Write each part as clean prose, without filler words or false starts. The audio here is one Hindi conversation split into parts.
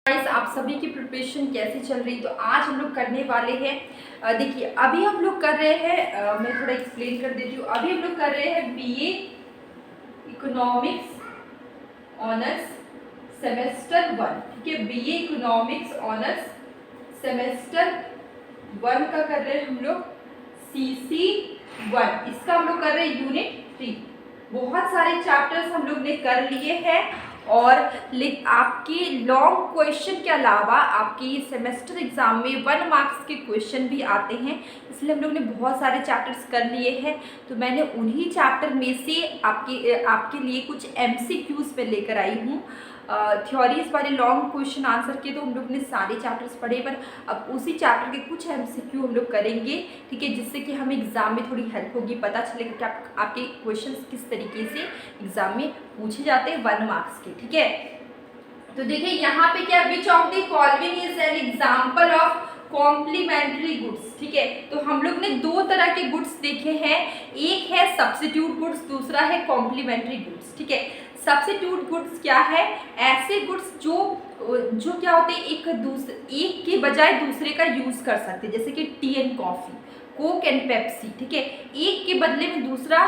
आप सभी की प्रिपरेशन कैसी चल रही? तो आज हम लोग करने वाले हैं, देखिए अभी हम लोग कर रहे हैं, मैं थोड़ा एक्सप्लेन कर देती हूँ। अभी हम लोग कर रहे हैं बीए इकोनॉमिक्स ऑनर्स सेमेस्टर 1, ठीक है। बीए इकोनॉमिक्स ऑनर्स सेमेस्टर 1 का कर रहे हैं हम लोग CC1, इसका हम लोग कर रहे हैं यूनिट 3। बहुत सारे चैप्टर्स हम लोग ने कर लिए हैं और आपके लॉन्ग क्वेश्चन के अलावा आपके सेमेस्टर एग्जाम में 1 मार्क्स के क्वेश्चन भी आते हैं, इसलिए हम लोग ने बहुत सारे चैप्टर्स कर लिए हैं। तो मैंने उन्हीं चैप्टर में से आपके लिए कुछ MCQs पे लेकर आई हूँ। थ्योरीज वाले लॉन्ग क्वेश्चन आंसर के तो हम लोग ने सारे चैप्टर्स पढ़े, पर अब उसी चैप्टर के कुछ MCQ हम लोग करेंगे, ठीक है, जिससे कि हमें एग्जाम में थोड़ी हेल्प होगी, पता चलेगा कि आपके क्वेश्चंस किस तरीके से एग्जाम में पूछे जाते हैं 1 मार्क्स के, ठीक है। तो देखिए यहाँ पे क्या, which of the following is an example of complementary goods, ठीक है। तो हम लोग ने 2 तरह के गुड्स देखे हैं, एक है सब्स्टिट्यूट गुड्स, दूसरा है कॉम्प्लीमेंट्री गुड्स, ठीक है। सब्स्टिट्यूट गुड्स क्या है? ऐसे गुड्स जो क्या होते हैं, एक के बजाय दूसरे का यूज कर सकते हैं, जैसे कि T and coffee, Coke and Pepsi, ठीक है। एक के बदले में दूसरा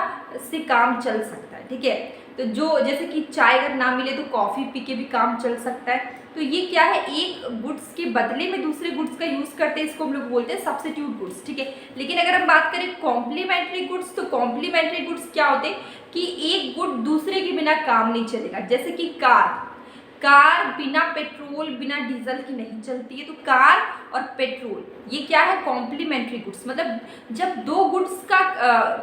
से काम चल सकता है, ठीक है। तो जो जैसे कि चाय अगर ना मिले तो कॉफ़ी पी के भी काम चल सकता है। तो ये क्या है, एक गुड्स के बदले में दूसरे गुड्स का यूज़ करते हैं, इसको हम लोग बोलते हैं सब्स्टिट्यूट गुड्स, ठीक है। लेकिन अगर हम बात करें कॉम्प्लीमेंट्री गुड्स, तो कॉम्प्लीमेंट्री गुड्स क्या होते हैं कि एक गुड दूसरे के बिना काम नहीं चलेगा। जैसे कि कार बिना पेट्रोल बिना डीजल की नहीं चलती है, तो कार और पेट्रोल ये क्या है, कॉम्प्लीमेंट्री गुड्स। मतलब जब 2 गुड्स का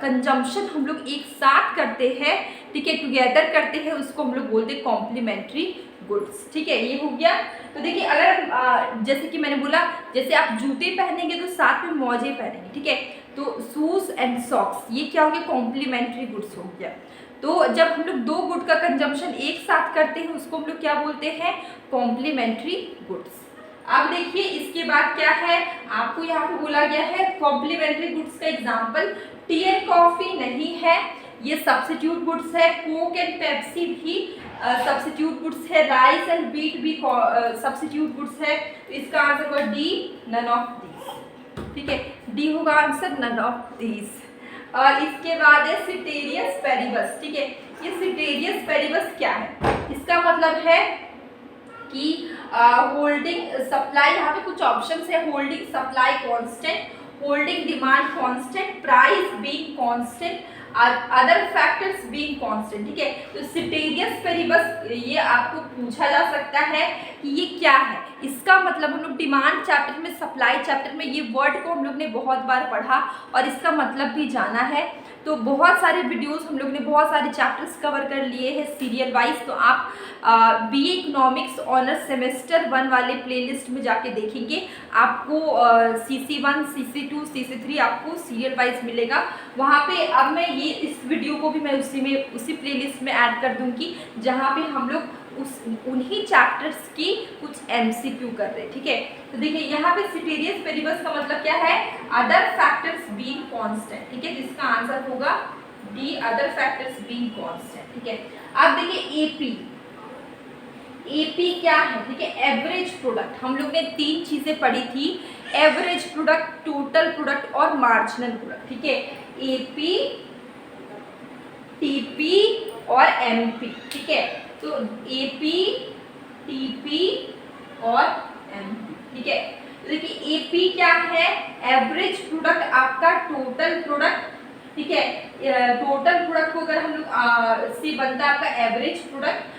कंजम्पशन हम लोग एक साथ करते हैं, ठीक है, टुगेदर करते हैं, उसको हम लोग बोलते हैं कॉम्प्लीमेंट्री गुड्स, ठीक है। ये हो गया। तो देखिए अगर जैसे कि मैंने बोला, जैसे आप जूते पहनेंगे तो साथ में मोजे पहनेंगे, ठीक है। तो शूज एंड सॉक्स ये क्या हो गया, कॉम्प्लीमेंट्री गुड्स हो गया। तो जब हम लोग 2 गुड का कंजम्पशन एक साथ करते हैं, उसको हम लोग क्या बोलते हैं, कॉम्प्लीमेंट्री गुड्स। अब देखिए इसके बाद क्या है, आपको यहाँ पे बोला गया है कॉम्प्लीमेंट्री गुड्स का एग्जाम्पल टी एंड कॉफी नहीं है, ये सब्स्टिट्यूट गुड्स है। कोक एंड पेप्सी भी सब्स्टिट्यूट गुड्स है। राइस एंड व्हीट भी सब्स्टिट्यूट गुड्स है। तो इसका आंसर होगा डी, नन ऑफ दीज, ठीक है। डी होगा आंसर, नन ऑफ दीज। और इसके बाद है सिटेरियस पेरिबस, ठीक है। ये सिटेरियस पेरिबस क्या है, इसका मतलब है कि होल्डिंग सप्लाई, यहाँ पे कुछ ऑप्शंस है, holding supply constant, holding demand constant, price being constant, other factors being constant, ठीक है। तो सिटेरियस पेरिबस ये आपको पूछा जा सकता है कि ये क्या है। इसका मतलब हम लोग डिमांड चैप्टर में, सप्लाई चैप्टर में ये वर्ड को हम लोग ने बहुत बार पढ़ा और इसका मतलब भी जाना है। तो बहुत सारे वीडियोस हम लोग ने बहुत सारे चैप्टर्स कवर कर लिए हैं सीरियल वाइज। तो आप बीए इकोनॉमिक्स ऑनर्स सेमेस्टर 1 वाले प्लेलिस्ट में जाके देखेंगे, आपको CC1, CC2, CC3 आपको सीरियल वाइज मिलेगा वहाँ पे। अब मैं ये इस वीडियो को भी मैं उसी प्लेलिस्ट में ऐड कर दूँगी जहाँ पे हम लोग उन्हीं चैप्टर्स की कुछ MCQ कर रहे हैं, ठीक है। तो देखिए यहाँ पे सिटेरियस पेरिबस का मतलब क्या है, अदर फैक्टर्स बीइंग कांस्टेंट, ठीक है। जिसका आंसर होगा D, other factors being constant, ठीक है। अब देखिए एपी क्या है, ठीक है, एवरेज प्रोडक्ट। हम लोग ने 3 चीजें पढ़ी थी, एवरेज प्रोडक्ट, टोटल प्रोडक्ट और मार्जिनल प्रोडक्ट, ठीक है। एपी, टीपी और एमपी, ठीक है। तो एपी, टीपी और एमपी, ठीक है। तो देखिए एपी क्या है, एवरेज प्रोडक्ट, आपका टोटल प्रोडक्ट, ठीक है। टोटल प्रोडक्ट को अगर हम लोग से बनता है आपका एवरेज प्रोडक्ट,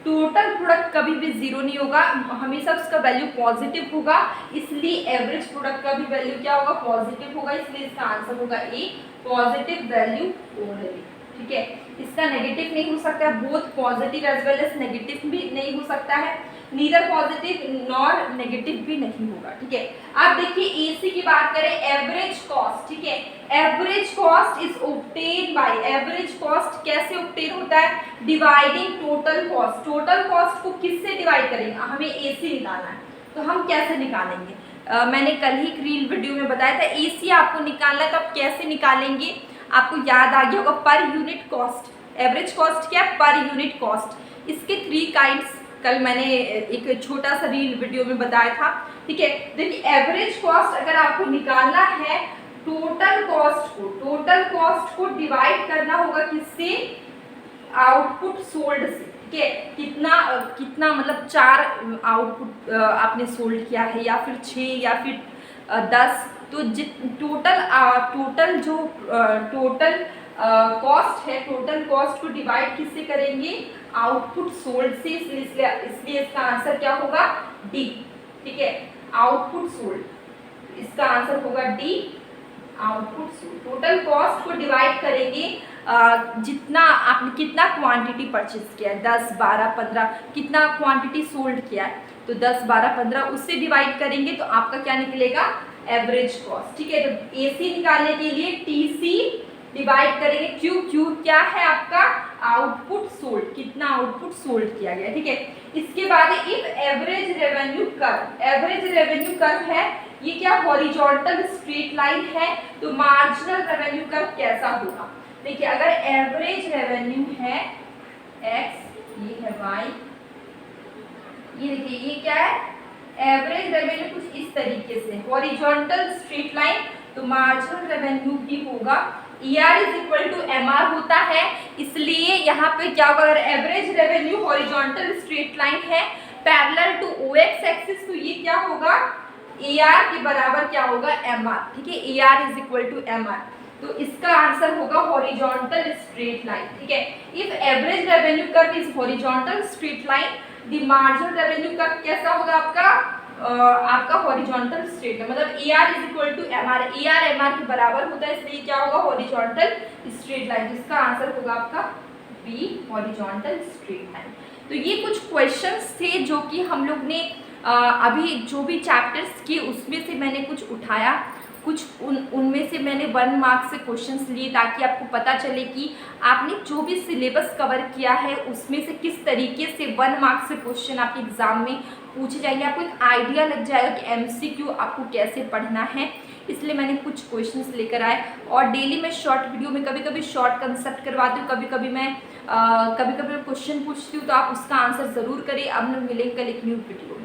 टोटल प्रोडक्ट कभी भी 0 नहीं होगा, हमेशा उसका वैल्यू पॉजिटिव होगा, इसलिए एवरेज प्रोडक्ट का भी वैल्यू क्या होगा, पॉजिटिव होगा, इसलिए इसका आंसर होगा ए, पॉजिटिव वैल्यू ओनली, ठीक है। इसका नेगेटिव नहीं हो सकता, both positive as well as negative भी नहीं हो सकता है, नीदर पॉजिटिव नॉर नेगेटिव भी नहीं होगा, ठीक है। अब देखिए एसी की बात करें, एवरेज कॉस्ट, ठीक है। Average cost is obtain bye, average cost कैसे ऑब्टेन होता है, dividing total cost. Total cost को किससे डिवाइड करेंगे, हमें एसी निकालना है, तो हम कैसे निकालेंगे, मैंने कल ही एक रील वीडियो में बताया था, एसी आपको निकालना है तो आप कैसे निकालेंगे, आपको याद आ गया होगा, per unit cost. Average cost क्या है, पर यूनिट कॉस्ट। इसके 3 काइंड्स कल मैंने एक छोटा सा रील वीडियो में बताया था। ठीक है, देखिए एवरेज कॉस्ट अगर आपको निकालना है, टोटल कॉस्ट को डिवाइड करना होगा किससे, आउटपुट सोल्ड से। ठीक है, कितना मतलब 4 आउटपुट आपने सोल्ड किया है या फिर 6 या फिर 10, तो टोटल कॉस्ट है, टोटल कॉस्ट को डिवाइड किससे करेंगे, आउटपुट सोल्ड से, इसलिए इसका आंसर क्या होगा, डी। ठीक है, आउटपुट सोल्ड, इसका आंसर होगा D, output sold. Total cost को डिवाइड करेंगे जितना आपने कितना क्वांटिटी परचेज किया है, 10, 12, 15, कितना क्वांटिटी सोल्ड किया है, तो 10, 12, 15 उससे डिवाइड करेंगे तो आपका क्या निकलेगा, एवरेज कॉस्ट। ठीक है, तो एसी निकालने के लिए टीसी डिवाइड करेंगे क्यू क्या है आपका, आउटपुट सोल्ड, कितना आउटपुट सोल्ड किया गया। ठीक है, इसके बाद इफ एवरेज रेवेन्यू कर्व है, ये क्या हॉरिजॉन्टल स्ट्रेट लाइन है, तो मार्जिनल रेवेन्यू कर्व कैसा होगा। देखिए अगर एवरेज रेवेन्यू है x, ये है y, ये देखिए ये क्या है, एवरेज रेवेन्यू कुछ इस तरीके से हॉरिजॉन्टल स्ट्रेट लाइन, तो मार्जिनल रेवेन्यू भी होगा ER is equal to MR होता है, इसलिए यहाँ पे क्या होगा, अगर average revenue horizontal straight line है पैरेलल टू OX एक्सिस, तो ये क्या होगा, AR के बराबर क्या होगा, MR। ठीक है, AR is equal to MR, तो इसका आंसर होगा हॉरिजॉन्टल स्ट्रेट लाइन। ठीक है, if average revenue curve is horizontal straight line, the marginal revenue curve कैसा होगा आपका हॉरिजॉन्टल स्ट्रेट लाइन, मतलब AR is equal to MR, AR MR के बराबर होता है, इसलिए क्या होगा, हॉरिजॉन्टल स्ट्रेट लाइन, जिसका आंसर होगा आपका बी, हॉरिजॉन्टल स्ट्रेट लाइन। तो ये कुछ क्वेश्चंस थे जो कि हम लोग ने अभी जो भी चैप्टर्स किए उसमें से मैंने कुछ उठाया, कुछ उनमें से मैंने 1 मार्क्स से क्वेश्चंस लिए, ताकि आपको पता चले कि आपने जो भी सिलेबस कवर किया है उसमें से किस तरीके से 1 मार्क्स से क्वेश्चन आपके एग्जाम में पूछे जाएंगे, आपको एक आइडिया लग जाएगा कि MCQ आपको कैसे पढ़ना है। इसलिए मैंने कुछ क्वेश्चंस लेकर आए, और डेली मैं शॉर्ट वीडियो में कभी कभी शॉर्ट कंसेप्ट करवाती हूँ, कभी कभी मैं क्वेश्चन पूछती हूँ, तो आप उसका आंसर ज़रूर करें। अब हम मिलेंगे कल एक न्यू वीडियो।